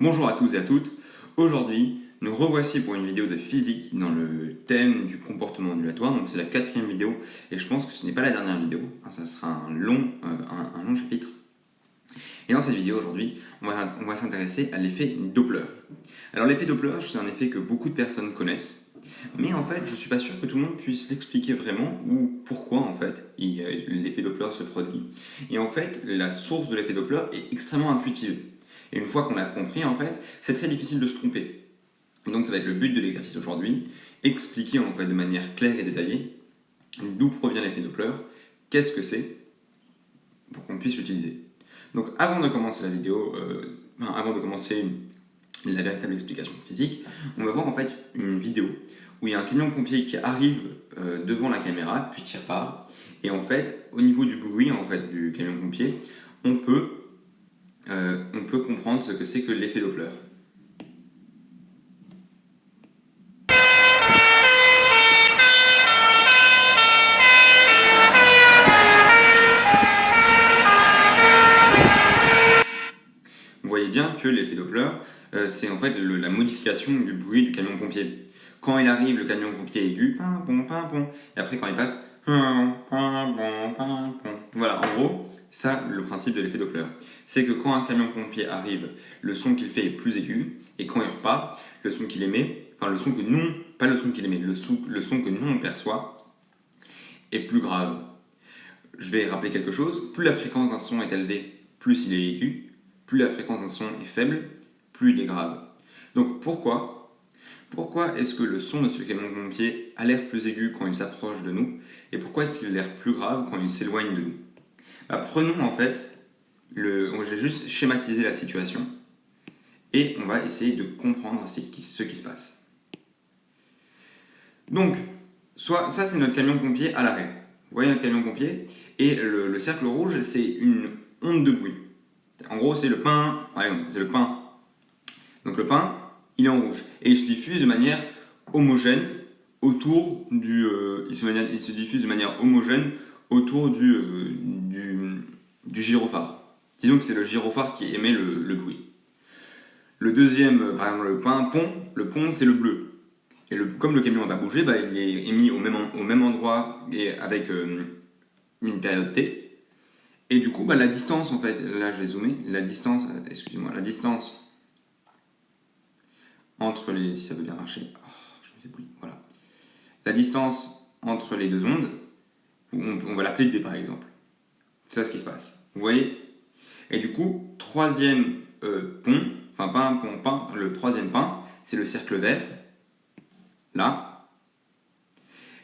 Bonjour à tous et à toutes. Aujourd'hui, nous revoici pour une vidéo de physique dans le thème du comportement ondulatoire. Donc c'est la 4e vidéo et je pense que ce n'est pas la dernière vidéo. Ça sera un long chapitre. Et dans cette vidéo aujourd'hui, on va s'intéresser à l'effet Doppler. Alors l'effet Doppler, c'est un effet que beaucoup de personnes connaissent, mais en fait, je ne suis pas sûr que tout le monde puisse l'expliquer vraiment ou pourquoi en fait l'effet Doppler se produit. Et en fait, la source de l'effet Doppler est extrêmement intuitive. Et une fois qu'on l'a compris, en fait, c'est très difficile de se tromper. Donc ça va être le but de l'exercice aujourd'hui, expliquer en fait de manière claire et détaillée d'où provient l'effet Doppler, qu'est-ce que c'est, pour qu'on puisse l'utiliser. Donc avant de commencer la vidéo, avant de commencer la véritable explication physique, on va voir en fait une vidéo où il y a un camion-pompier qui arrive devant la caméra, puis qui repart. Et en fait, au niveau du bruit en fait, du camion-pompier, on peut comprendre ce que c'est que l'effet Doppler. Vous voyez bien que l'effet Doppler, c'est en fait la modification du bruit du camion-pompier. Quand il arrive, le camion-pompier est aigu, et après quand il passe, voilà, en gros, ça, le principe de l'effet Doppler. C'est que quand un camion-pompier arrive, le son qu'il fait est plus aigu, et quand il repart, le son qu'il émet, enfin le son que nous, pas le son qu'il émet, le son que nous on perçoit, est plus grave. Je vais rappeler quelque chose, plus la fréquence d'un son est élevée, plus il est aigu, plus la fréquence d'un son est faible, plus il est grave. Donc pourquoi est-ce que le son de ce camion-pompier a l'air plus aigu quand il s'approche de nous, et pourquoi est-ce qu'il a l'air plus grave quand il s'éloigne de nous? Prenons en fait, j'ai juste schématisé la situation, et on va essayer de comprendre ce qui se passe. Donc, ça c'est notre camion-pompier à l'arrêt. Vous voyez notre camion-pompier, et le cercle rouge c'est une onde de bruit. En gros, c'est le pain. C'est le pain. Donc le pain, il est en rouge. Et il se diffuse de manière homogène autour du. Il se diffuse de manière homogène autour du gyrophare. Disons que c'est le gyrophare qui émet le bruit. Le deuxième, par exemple, le pont, c'est le bleu. Et comme le camion n'a pas bougé, il est émis au même endroit et avec une période T. Et du coup, la distance, en fait, là je vais zoomer, la distance entre les, si ça veut bien marcher, je me fais bouillir, voilà. La distance entre les deux ondes, on va l'appeler D par exemple. C'est ça ce qui se passe. Vous voyez? Et du coup, troisième pont, enfin pas un pont, le troisième pain, c'est le cercle vert, là.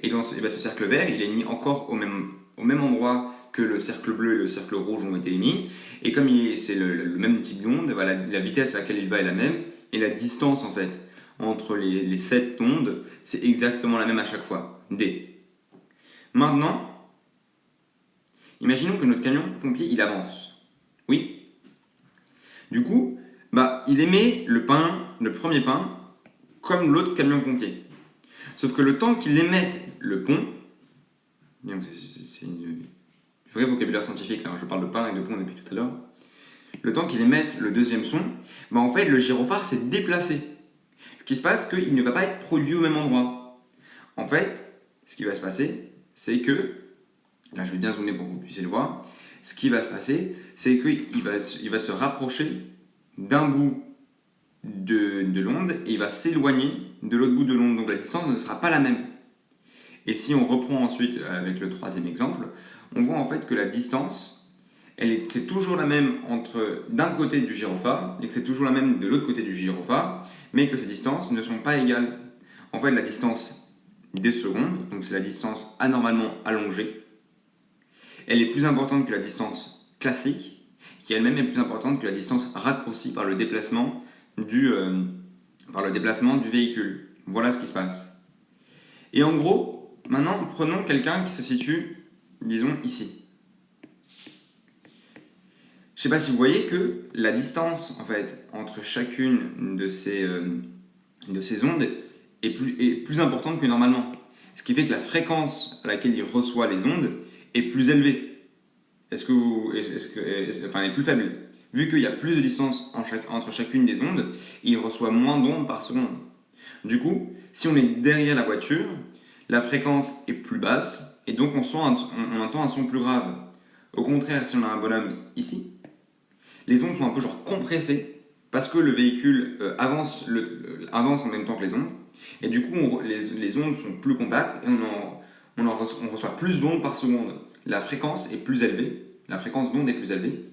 Et dans ce cercle vert, il est mis encore au même endroit que le cercle bleu et le cercle rouge ont été émis. Et comme c'est le même type d'onde, la vitesse à laquelle il va est la même, et la distance en fait entre les 7 ondes, c'est exactement la même à chaque fois, D. Maintenant, imaginons que notre camion-pompier, il avance. Oui. Du coup, il émet le premier pain, comme l'autre camion-pompier. Sauf que le temps qu'il émette le pont, c'est du vrai vocabulaire scientifique, là, je parle de pain et de pont depuis tout à l'heure, le temps qu'il émette le deuxième son, en fait le gyrophare s'est déplacé. Ce qui se passe, c'est qu'il ne va pas être produit au même endroit. En fait, ce qui va se passer, c'est que, là je vais bien zoomer pour que vous puissiez le voir, ce qui va se passer, c'est qu'il va se rapprocher d'un bout de l'onde et il va s'éloigner de l'autre bout de l'onde, donc la distance ne sera pas la même. Et si on reprend ensuite avec le troisième exemple, on voit en fait que la distance, c'est toujours la même d'un côté du gyrophare et que c'est toujours la même de l'autre côté du gyrophare, mais que ces distances ne sont pas égales. En fait, la distance des secondes, donc c'est la distance anormalement allongée, elle est plus importante que la distance classique, qui elle-même est plus importante que la distance raccourcie par le déplacement du véhicule. Voilà ce qui se passe. Et en gros, maintenant, prenons quelqu'un qui se situe, disons, ici. Je ne sais pas si vous voyez que la distance en fait, entre chacune de ces ondes est plus importante que normalement. Ce qui fait que la fréquence à laquelle il reçoit les ondes est plus élevée. Elle est plus faible. vu qu'il y a plus de distance entre chacune des ondes, il reçoit moins d'ondes par seconde. Du coup, si on est derrière la voiture, la fréquence est plus basse et donc on entend un son plus grave. Au contraire, si on a un bonhomme ici, les ondes sont un peu genre compressées parce que le véhicule avance en même temps que les ondes et du coup les ondes sont plus compactes et on reçoit plus d'ondes par seconde. La fréquence est plus élevée, la fréquence d'onde est plus élevée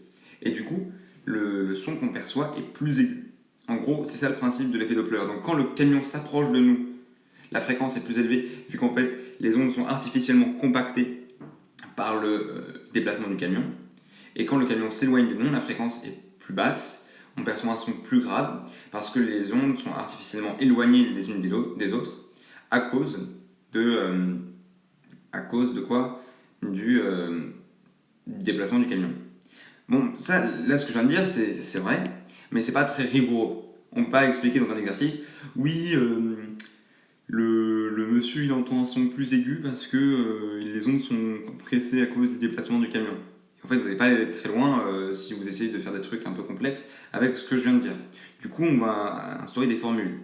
et du coup le son qu'on perçoit est plus aigu. En gros, c'est ça le principe de l'effet Doppler. Donc quand le camion s'approche de nous, la fréquence est plus élevée vu qu'en fait les ondes sont artificiellement compactées par le déplacement du camion. Et quand le camion s'éloigne de nous, la fréquence est plus basse, on perçoit un son plus grave parce que les ondes sont artificiellement éloignées les unes des autres à cause de quoi du déplacement du camion. Bon, ça, là, ce que je viens de dire, c'est vrai, mais c'est pas très rigoureux. On peut pas expliquer dans un exercice, oui, le monsieur il entend un son plus aigu parce que les ondes sont compressées à cause du déplacement du camion. En fait, vous n'allez pas aller très loin si vous essayez de faire des trucs un peu complexes avec ce que je viens de dire. Du coup, on va instaurer des formules.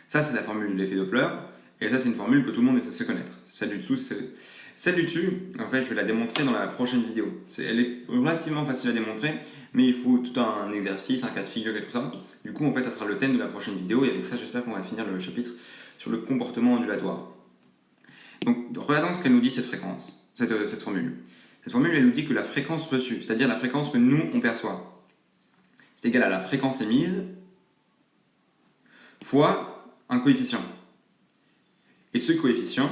Ça, c'est la formule de l'effet Doppler, et ça, c'est une formule que tout le monde sait connaître. Celle du dessus, en fait, je vais la démontrer dans la prochaine vidéo. Elle est relativement facile à démontrer, mais il faut tout un exercice, un cas de figure et tout ça. Du coup, en fait, ça sera le thème de la prochaine vidéo, et avec ça, j'espère qu'on va finir le chapitre sur le comportement ondulatoire. Donc, regardons ce qu'elle nous dit, cette formule. Cette formule, elle nous dit que la fréquence reçue, c'est-à-dire la fréquence que nous, on perçoit, c'est égal à la fréquence émise fois un coefficient. Et ce coefficient,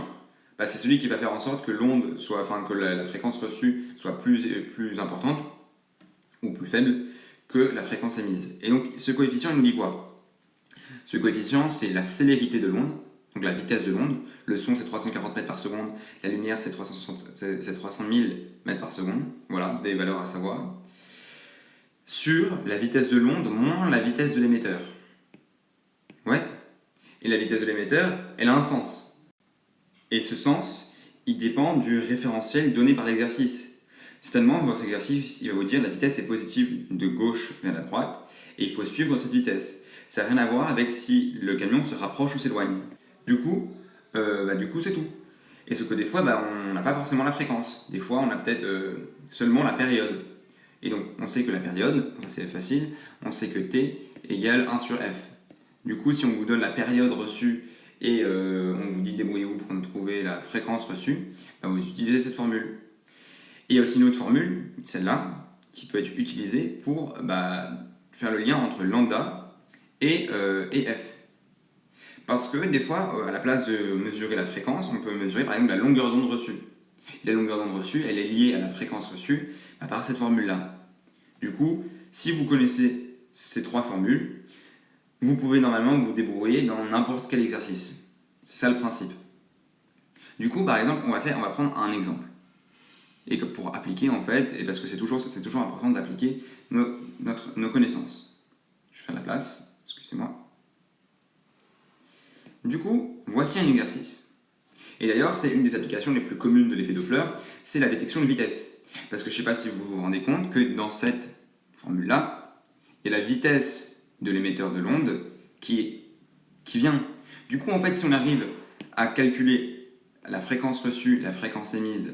c'est celui qui va faire en sorte que que la fréquence reçue soit plus importante ou plus faible que la fréquence émise. Et donc, ce coefficient, il nous dit quoi? Ce coefficient, c'est la célérité de l'onde, donc la vitesse de l'onde. Le son, c'est 340 mètres par seconde. La lumière, c'est 300 000 mètres par seconde. Voilà, c'est des valeurs à savoir. Sur la vitesse de l'onde moins la vitesse de l'émetteur. Ouais. Et la vitesse de l'émetteur, elle a un sens. Et ce sens, il dépend du référentiel donné par l'exercice. Certainement, votre exercice, il va vous dire la vitesse est positive de gauche vers la droite et il faut suivre cette vitesse. Ça n'a rien à voir avec si le camion se rapproche ou s'éloigne. Du coup, c'est tout. Et ce que des fois, on n'a pas forcément la fréquence. Des fois, on a peut-être seulement la période. Et donc, on sait que la période, ça c'est facile, on sait que t égale 1 sur f. Du coup, si on vous donne la période reçue et on vous dit débrouillez-vous pour trouver la fréquence reçue, vous utilisez cette formule. Et il y a aussi une autre formule, celle-là, qui peut être utilisée pour faire le lien entre lambda et f. Parce que des fois, à la place de mesurer la fréquence, on peut mesurer par exemple la longueur d'onde reçue. Et la longueur d'onde reçue, elle est liée à la fréquence reçue par cette formule-là. Du coup, si vous connaissez ces trois formules, vous pouvez normalement vous débrouiller dans n'importe quel exercice. C'est ça le principe. Du coup, par exemple, on va prendre un exemple. Et que pour appliquer, en fait, et parce que c'est toujours important d'appliquer nos connaissances. Je vais faire la place, excusez-moi. Du coup, voici un exercice. Et d'ailleurs, c'est une des applications les plus communes de l'effet Doppler, c'est la détection de vitesse. Parce que je ne sais pas si vous vous rendez compte que dans cette formule-là, il y a la vitesse de l'émetteur de l'onde qui vient. Du coup, en fait, si on arrive à calculer la fréquence reçue, la fréquence émise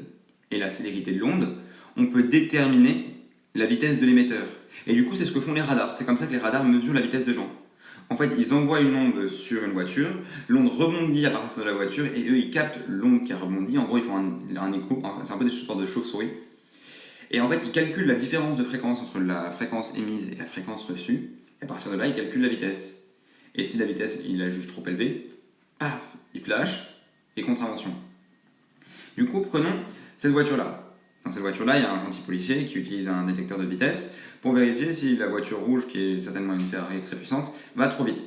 et la célérité de l'onde, on peut déterminer la vitesse de l'émetteur. Et du coup, c'est ce que font les radars. C'est comme ça que les radars mesurent la vitesse des gens. En fait, ils envoient une onde sur une voiture, l'onde rebondit à partir de la voiture et eux, ils captent l'onde qui a rebondi. En gros, ils font un écho, c'est un peu des sortes de chauves-souris. Et en fait, ils calculent la différence de fréquence entre la fréquence émise et la fréquence reçue. Et à partir de là, ils calculent la vitesse. Et si la vitesse, il la juge trop élevée, paf, il flash et contravention. Du coup, prenons cette voiture-là. Dans cette voiture-là, il y a un gentil policier qui utilise un détecteur de vitesse pour vérifier si la voiture rouge, qui est certainement une Ferrari très puissante, va trop vite.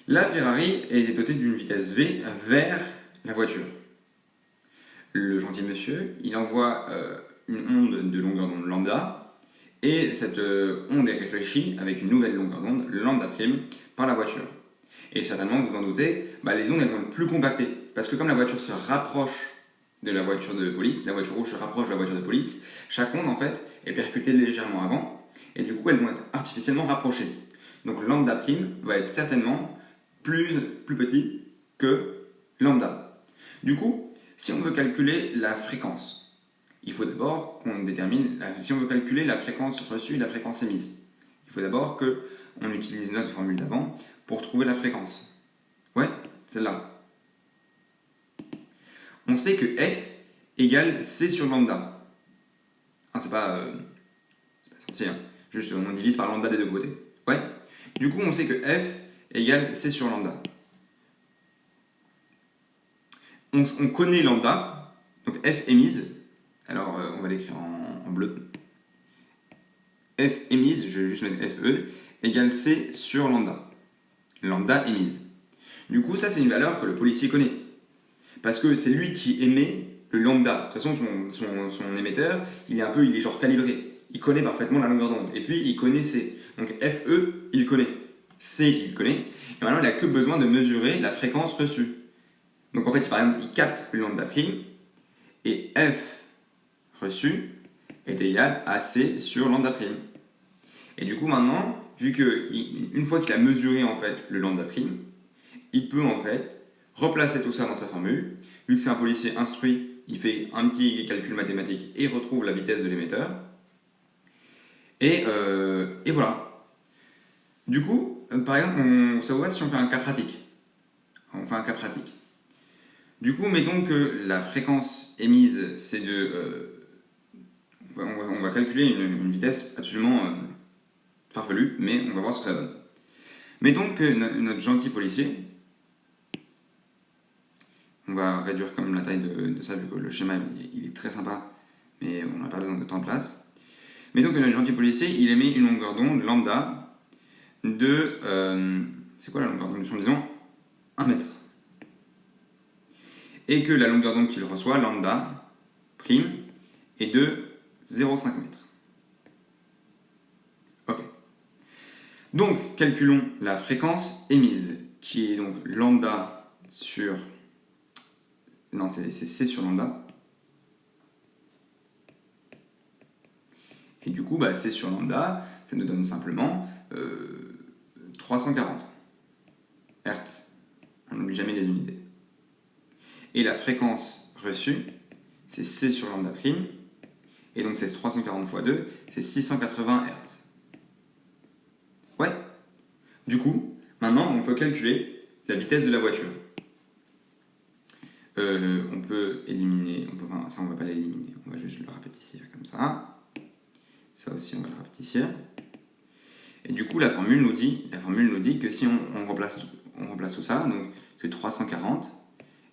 La Ferrari est dotée d'une vitesse V vers la voiture. Le gentil monsieur, il envoie une onde de longueur d'onde lambda, et cette onde est réfléchie avec une nouvelle longueur d'onde, lambda prime, par la voiture. Et certainement, vous vous en doutez, les ondes elles vont être plus compactées, parce que comme la voiture se rapproche de la voiture de police, la voiture rouge se rapproche de la voiture de police, chaque onde en fait est percutée légèrement avant, et du coup elles vont être artificiellement rapprochées. Donc lambda prime va être certainement plus petit que lambda. Du coup, si on veut calculer la fréquence, il faut d'abord qu'on détermine, si on veut calculer la fréquence reçue et la fréquence émise, il faut d'abord qu'on utilise notre formule d'avant pour trouver la fréquence. Ouais, celle-là. On sait que f égale c sur lambda. Ah, c'est pas essentiel, hein. Juste on divise par lambda des deux côtés. Ouais. Du coup, on sait que f égale c sur lambda. On connaît lambda, donc f émise. Alors, on va l'écrire en bleu. F émise, je vais juste mettre FE, égale C sur lambda. Lambda émise. Du coup, ça, c'est une valeur que le policier connaît. Parce que c'est lui qui émet le lambda. De toute façon, son émetteur, il est genre calibré. Il connaît parfaitement la longueur d'onde. Et puis, il connaît C. Donc, FE, il connaît. C, il connaît. Et maintenant, il n'a que besoin de mesurer la fréquence reçue. Donc, en fait, par exemple, il capte le lambda prime. Et F reçu est égal à C sur lambda prime. Et du coup, maintenant, vu qu'une fois qu'il a mesuré en fait le lambda prime, il peut en fait replacer tout ça dans sa formule. Vu que c'est un policier instruit, il fait un petit calcul mathématique et retrouve la vitesse de l'émetteur. Et voilà. Du coup, par exemple, ça vous va si on fait un cas pratique. On fait un cas pratique. Du coup, mettons que la fréquence émise, c'est de... on va calculer une vitesse absolument farfelue, mais on va voir ce que ça donne. Mettons que notre gentil policier, on va réduire comme la taille de ça, vu que le schéma il est très sympa, mais on n'a pas besoin de temps de place. Mettons que notre gentil policier, il émet une longueur d'onde lambda de... c'est quoi la longueur d'onde? Disons 1 mètre. Et que la longueur d'onde qu'il reçoit, lambda, prime, est de 0,5 mètres. Ok. Donc, calculons la fréquence émise, qui est donc lambda sur... Non, c'est C sur lambda. Et du coup, C sur lambda, ça nous donne simplement 340 Hz. On n'oublie jamais les unités. Et la fréquence reçue, c'est C sur lambda prime. Et donc, c'est 340 fois 2, c'est 680 Hz. Ouais. Du coup, maintenant, on peut calculer la vitesse de la voiture. On peut éliminer, ça on va pas l'éliminer, on va juste le rapétissir comme ça. Ça aussi on va le rapétissir. Et du coup la formule nous dit que si on replace tout ça, donc que 340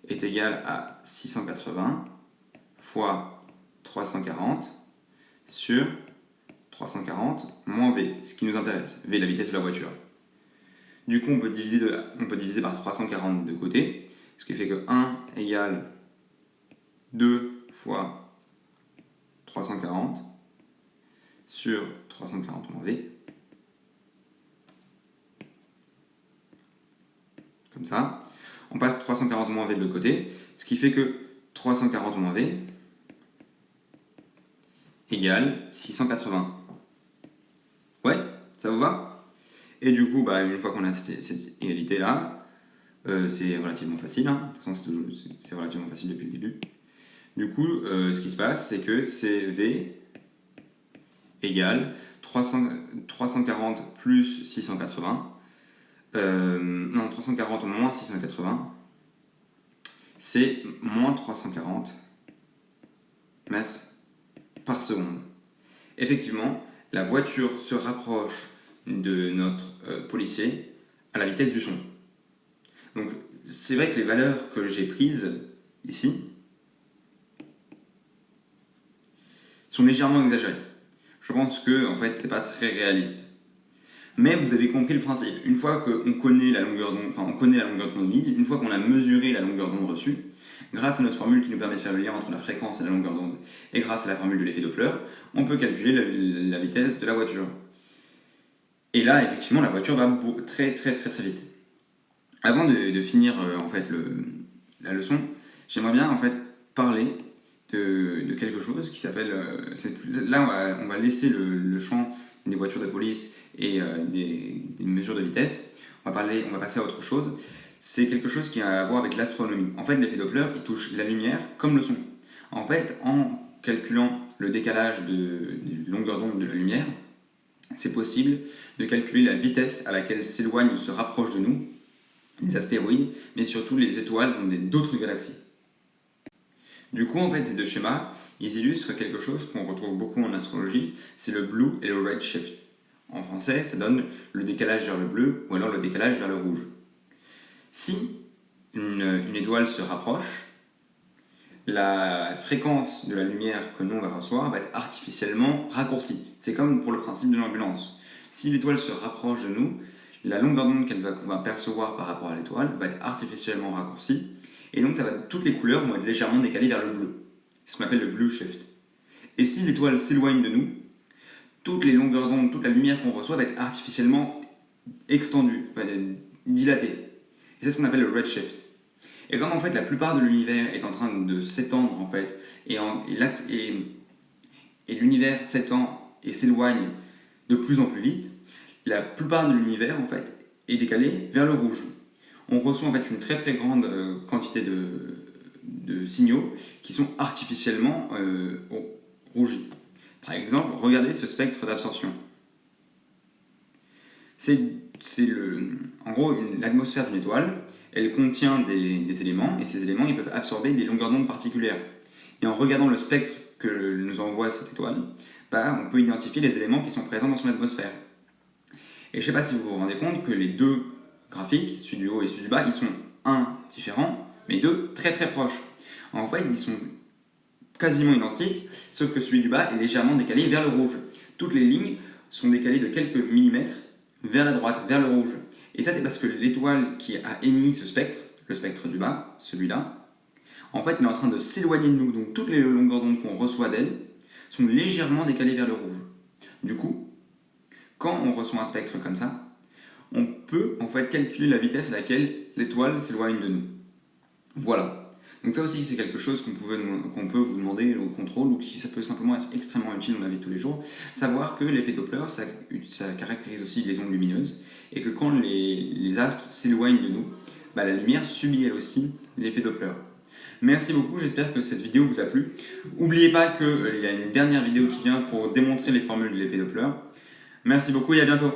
est égal à 680 fois 340 sur 340 moins V, ce qui nous intéresse, V la vitesse de la voiture. Du coup on peut diviser par 340 de côté. Ce qui fait que 1 égale 2 fois 340 sur 340 moins V. Comme ça. On passe 340 moins V de l'autre côté. Ce qui fait que 340 moins V égale 680. Ouais, ça vous va? Et du coup, une fois qu'on a cette égalité-là, c'est relativement facile, hein. De toute façon, c'est relativement facile depuis le début. Du coup, ce qui se passe, c'est que CV égale 340 plus 680. 340 moins 680, c'est moins 340 mètres par seconde. Effectivement, la voiture se rapproche de notre policier à la vitesse du son. Donc, c'est vrai que les valeurs que j'ai prises ici sont légèrement exagérées. Je pense que, en fait, c'est pas très réaliste. Mais vous avez compris le principe. Une fois qu'on connaît la longueur d'onde mise, une fois qu'on a mesuré la longueur d'onde reçue, grâce à notre formule qui nous permet de faire le lien entre la fréquence et la longueur d'onde, et grâce à la formule de l'effet Doppler, on peut calculer la vitesse de la voiture. Et là, effectivement, la voiture va très très très très vite. Avant de finir en fait la leçon, j'aimerais bien en fait parler de quelque chose qui s'appelle... là, on va laisser le champ des voitures de police et des mesures de vitesse. On va passer à autre chose. C'est quelque chose qui a à voir avec l'astronomie. En fait, l'effet Doppler, il touche la lumière comme le son. En fait, en calculant le décalage de longueur d'onde de la lumière, c'est possible de calculer la vitesse à laquelle s'éloignent ou se rapprochent de nous les astéroïdes, mais surtout les étoiles d'autres galaxies. Du coup, en fait, ces deux schémas, ils illustrent quelque chose qu'on retrouve beaucoup en astrologie, c'est le blue et le red shift. En français, ça donne le décalage vers le bleu ou alors le décalage vers le rouge. Si une étoile se rapproche, la fréquence de la lumière que nous on va recevoir va être artificiellement raccourcie. C'est comme pour le principe de l'ambulance. Si l'étoile se rapproche de nous, la longueur d'onde qu'on va percevoir par rapport à l'étoile va être artificiellement raccourcie, et donc toutes les couleurs vont être légèrement décalées vers le bleu. C'est ce qu'on appelle le blue shift. Et si l'étoile s'éloigne de nous, toutes les longueurs d'onde, toute la lumière qu'on reçoit va être artificiellement extendue, va être dilatée. Et c'est ce qu'on appelle le red shift. Et comme en fait la plupart de l'univers est en train de s'étendre en fait, et l'univers s'étend et s'éloigne de plus en plus vite, la plupart de l'univers en fait est décalé vers le rouge. On reçoit en fait une très très grande quantité de signaux qui sont artificiellement rougis. Par exemple, regardez ce spectre d'absorption. En gros, l'atmosphère d'une étoile, elle contient des éléments, et ces éléments ils peuvent absorber des longueurs d'onde particulières. Et en regardant le spectre que nous envoie cette étoile, on peut identifier les éléments qui sont présents dans son atmosphère. Et je ne sais pas si vous vous rendez compte que les deux graphiques, celui du haut et celui du bas, ils sont différents, mais deux très très proches. En fait, ils sont quasiment identiques, sauf que celui du bas est légèrement décalé vers le rouge. Toutes les lignes sont décalées de quelques millimètres vers la droite, vers le rouge. Et ça, c'est parce que l'étoile qui a émis ce spectre, le spectre du bas, celui-là, en fait, il est en train de s'éloigner de nous. Donc, toutes les longueurs d'onde qu'on reçoit d'elle sont légèrement décalées vers le rouge. Du coup, quand on reçoit un spectre comme ça, on peut en fait calculer la vitesse à laquelle l'étoile s'éloigne de nous. Voilà. Donc ça aussi, c'est quelque chose qu'on peut vous demander au contrôle, ou qui ça peut simplement être extrêmement utile dans la vie de tous les jours. Savoir que l'effet Doppler, ça caractérise aussi les ondes lumineuses, et que quand les astres s'éloignent de nous, la lumière subit elle aussi l'effet Doppler. Merci beaucoup, j'espère que cette vidéo vous a plu. N'oubliez pas qu'il y a une dernière vidéo qui vient pour démontrer les formules de l'effet Doppler. Merci beaucoup et à bientôt.